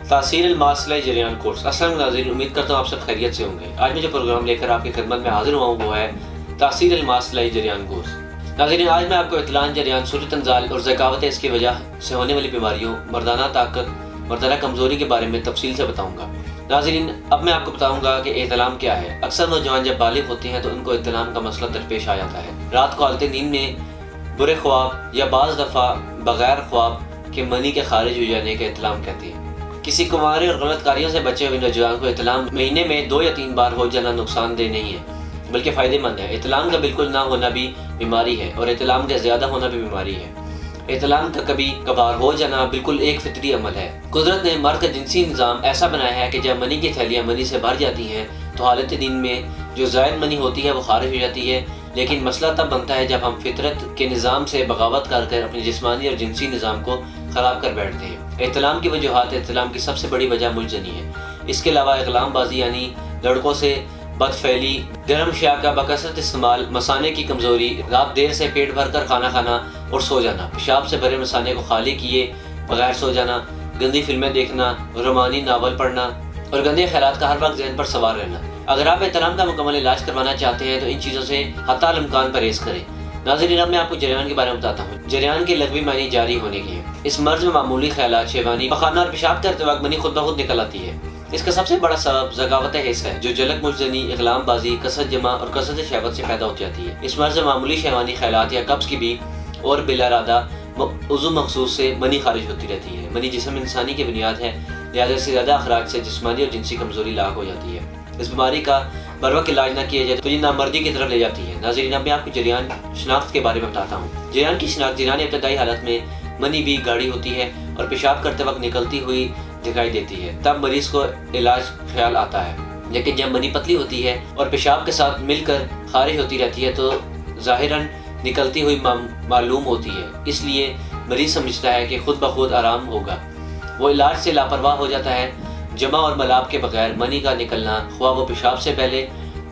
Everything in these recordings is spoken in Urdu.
تاثیر الماس صلاحی جریان کورس۔ السلام ناظرین، امید کرتا ہوں آپ سب خیریت سے ہوں گے۔ آج میں جو پروگرام لے کر آپ کی خدمت میں حاضر ہوا ہوں وہ ہے تاثیر الماس صلاحی جریان کورس۔ ناظرین، آج میں آپ کو اطلان جریان، صورت انزال اور ذکاوت اس کی وجہ سے ہونے والی بیماریوں، مردانہ طاقت، مردانہ کمزوری کے بارے میں تفصیل سے بتاؤں گا۔ ناظرین، اب میں آپ کو بتاؤں گا کہ احتلام کیا ہے۔ اکثر نوجوان جب بالغ ہوتے ہیں تو ان کو احتلام کا مسئلہ درپیش آ جاتا ہے۔ رات کو حالت نیند میں برے خواب یا بعض دفعہ بغیر خواب کے منی کے خارج ہو جانے کا احتلام کہتے ہیں۔ کسی کماری اور غلط کاریوں سے بچے ہوئے نوجوان کو احتلام مہینے میں 2 یا 3 بار ہو جانا نقصان دہ نہیں ہے بلکہ فائدہ مند ہے۔ احتلام کا بالکل نہ ہونا بھی بیماری ہے اور احتلام کا زیادہ ہونا بھی بیماری ہے۔ احتلام کا کبھی کبھار ہو جانا بالکل ایک فطری عمل ہے۔ قدرت نے مرد کا جنسی نظام ایسا بنایا ہے کہ جب منی کی تھیلیاں منی سے بھر جاتی ہیں تو حالت نیند میں جو زائد منی ہوتی ہے وہ خارج ہو جاتی ہے، لیکن مسئلہ تب بنتا ہے جب ہم فطرت کے نظام سے بغاوت کر اپنے جسمانی اور جنسی نظام کو خراب کر بیٹھتے ہیں۔ احتلام کی وجوہات۔ احتلام کی سب سے بڑی وجہ مجزنی ہے۔ اس کے علاوہ اغلام بازی یعنی لڑکوں سے بدفعلی، گرم اشیاء کا بکثرت استعمال، مثانے کی کمزوری، رات دیر سے پیٹ بھر کر کھانا کھانا اور سو جانا، پیشاب سے بھرے مثانے کو خالی کیے بغیر سو جانا، گندی فلمیں دیکھنا، رومانی ناول پڑھنا اور گندے خیالات کا ہر وقت ذہن پر سوار رہنا۔ اگر آپ احتلام کا مکمل علاج کروانا چاہتے ہیں تو ان چیزوں سے حتی الامکان پرہیز کریں۔ ناظرین، اب میں آپ کو جریان کے بارے میں بتاتا ہوں۔ جریان کے لغوی معنی جاری ہونے کے ہیں۔ اس مرض میں معمولی خیالات، شیوانی، پخانا اور پیشاب کرتے وقت منی خود بخود نکل آتی ہے۔ اس کا سب سے بڑا سبب ذکاوت حس ہے جو جلک مجزنی، اغلام بازی، کثرت جمع اور کثرت شہوت سے پیدا ہو جاتی ہے۔ اس مرض میں معمولی شیوانی خیالات یا قبض کی بھی اور بلا ارادہ عضو مخصوص سے منی خارج ہوتی رہتی ہے۔ منی جسم انسانی کی بنیاد ہے، لہذا سے زیادہ اخراج سے جسمانی اور جنسی کمزوری لاحق ہو جاتی ہے۔ اس بیماری کا بروقت علاج نہ کیا جائے تو یہ نامردی کی طرف لے جاتی ہے۔ ناظرین، اب میں آپ کو جریان شناخت کے بارے میں بتاتا ہوں۔ جریان کی شناخت: جریان ابتدائی حالت میں منی بھی گاڑھی ہوتی ہے اور پیشاب کرتے وقت نکلتی ہوئی دکھائی دیتی ہے، تب مریض کو علاج خیال آتا ہے۔ لیکن جب منی پتلی ہوتی ہے اور پیشاب کے ساتھ مل کر خارج ہوتی رہتی ہے تو ظاہراً نکلتی ہوئی معلوم ہوتی ہے، اس لیے مریض سمجھتا ہے کہ خود بخود آرام ہوگا۔ وہ علاج سے لاپرواہ ہو جاتا ہے۔ جمع اور ملاب کے بغیر منی کا نکلنا، خواہ وہ پیشاب سے پہلے،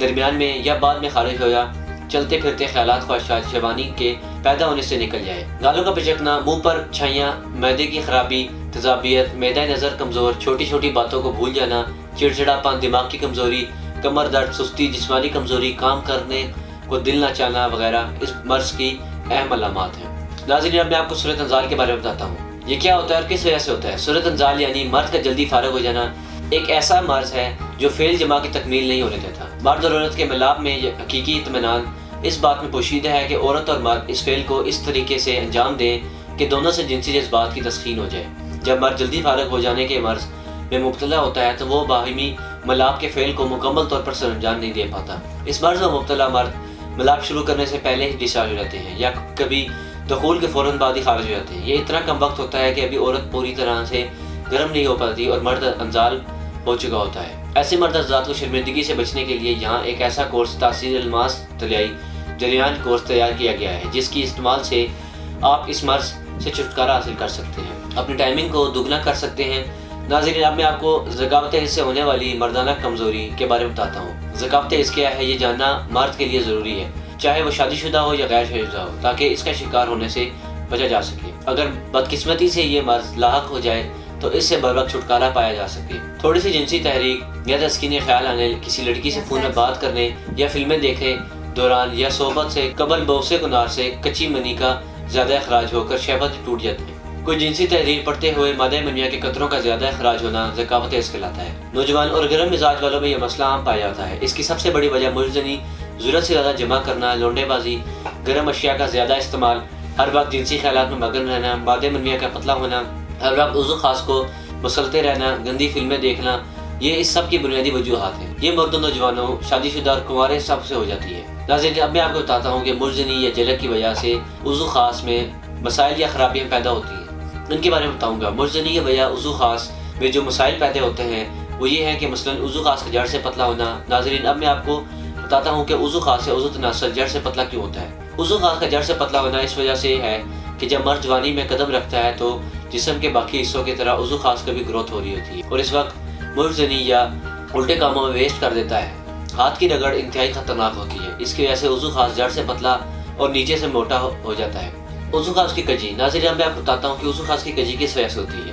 درمیان میں یا بعد میں خارج ہو یا چلتے پھرتے خیالات، خواہشات، شیوانی کے پیدا ہونے سے نکل جائے۔ گالوں کا پچکنا، منہ پر چھائیاں، معدے کی خرابی، تیزابیت، معدہ نظر کمزور، چھوٹی چھوٹی باتوں کو بھول جانا، چڑچڑاپن، دماغ کی کمزوری، کمر درد، سستی، جسمانی کمزوری، کام کرنے کو دل نہ چاہنا وغیرہ اس مرض کی اہم علامات ہیں۔ ناظرین، اب میں آپ کو صورت انزال کے بارے میں بتاتا ہوں۔ یہ کیا ہوتا ہے اور کس وجہ سے ہوتا ہے؟ صورت انزال یعنی مرد کا جلدی فارغ ہو جانا ایک ایسا مرض ہے جو فعل جماع کی تکمیل نہیں ہونے دیتا۔ مرد اور عورت کے ملاپ میں حقیقی اطمینان اس بات میں پوشیدہ ہے کہ عورت اور مرد اس فعل کو اس طریقے سے انجام دیں کہ دونوں سے جنسی جذبات کی تسخین ہو جائے۔ جب مرد جلدی فارغ ہو جانے کے مرض میں مبتلا ہوتا ہے تو وہ باہمی ملاپ کے فعل کو مکمل طور پر سر انجام نہیں دے پاتا۔ اس مرض میں مبتلا مرد ملاپ شروع کرنے سے پہلے ہی ڈسچارج ہو جاتے ہیں یا کبھی دخول کے فوراً بعد ہی خارج ہو جاتے ہیں۔ یہ اتنا کم وقت ہوتا ہے کہ ابھی عورت پوری طرح سے گرم نہیں ہو پاتی اور مرد انزال ہو چکا ہوتا ہے۔ ایسے مرد حضرات کو شرمندگی سے بچنے کے لیے یہاں ایک ایسا کورس تاثیر الماس صلاحی جریان کورس تیار کیا گیا ہے جس کی استعمال سے آپ اس مرض سے چھٹکارا حاصل کر سکتے ہیں، اپنی ٹائمنگ کو دگنا کر سکتے ہیں۔ ناظرین، اب میں آپ کو ذکاوت حس سے ہونے والی مردانہ کمزوری کے بارے میں بتاتا ہوں۔ ذکاوت حس کیا ہے یہ جاننا مرد کے لیے ضروری ہے، چاہے وہ شادی شدہ ہو یا غیر شادی شدہ ہو، تاکہ اس کا شکار ہونے سے بچا جا سکے۔ اگر بدقسمتی سے یہ مرض لاحق ہو جائے تو اس سے بروقت چھٹکارا پایا جا سکے۔ تھوڑی سی جنسی تحریک یا تسکینی خیال آنے، کسی لڑکی سے فون میں بات کرنے یا فلمیں دیکھنے دوران یا صحبت سے قبل بوسے کنار سے کچی منی کا زیادہ اخراج ہو کر شہوت ٹوٹ جاتی ہے۔ کوئی جنسی تحریر پڑھتے ہوئے مادہ منیہ کے قطروں کا زیادہ اخراج ہونا ذکاوت حس کہلاتا ہے۔ نوجوان اور گرم مزاج والوں میں یہ مسئلہ عام پایا جاتا ہے۔ اس کی سب سے بڑی وجہ مجزنی، ضرورت سے زیادہ جمع کرنا، لونڈے بازی، گرم اشیاء کا زیادہ استعمال، ہر وقت جنسی خیالات میں مگن رہنا، مادہ منیہ کا پتلا ہونا، ہر وقت عضو خاص کو مسلتے رہنا، گندی فلمیں دیکھنا، یہ اس سب کی بنیادی وجوہات ہیں۔ یہ مردوں، نوجوانوں، شادی شدہ اور کنوارے سب سے ہو جاتی ہے۔ ناظرین، اب میں آپ کو بتاتا ہوں کہ مجزنی یا جلک کی وجہ سے عضو خاص میں مسائل یا خرابیاں پیدا ہوتی ہیں، ان کے بارے میں بتاؤں گا۔ مجزنی کی وجہ عضو خاص میں جو مسائل پیدا ہوتے ہیں وہ یہ ہے کہ مثلاً عضو خاص کا جڑ سے پتلا ہونا۔ ناظرین، اب میں آپ کو بتاتا ہوں کہ عضو خاص سے عضو تناسل جڑ سے پتلا کیوں ہوتا ہے۔ عضو خاص کا جڑ سے پتلا ہونا اس وجہ سے ہے کہ جب مرد جوانی میں قدم رکھتا ہے تو جسم کے باقی حصوں کی طرح عضو خاص کا بھی گروتھ ہو رہی ہوتی ہے اور اس وقت مجزنی یا الٹے کاموں میں ویسٹ کر دیتا ہے۔ ہاتھ کی رگڑ انتہائی خطرناک ہوتی ہے، اس کی وجہ سے عضو خاص جڑ سے پتلا اور نیچے سے موٹا ہو جاتا ہے۔ عضو خاص کی کجی۔ ناظرین، میں آپ کو بتاتا ہوں کہ عضو خاص کی کجی کس وجہ سے ہوتی ہے۔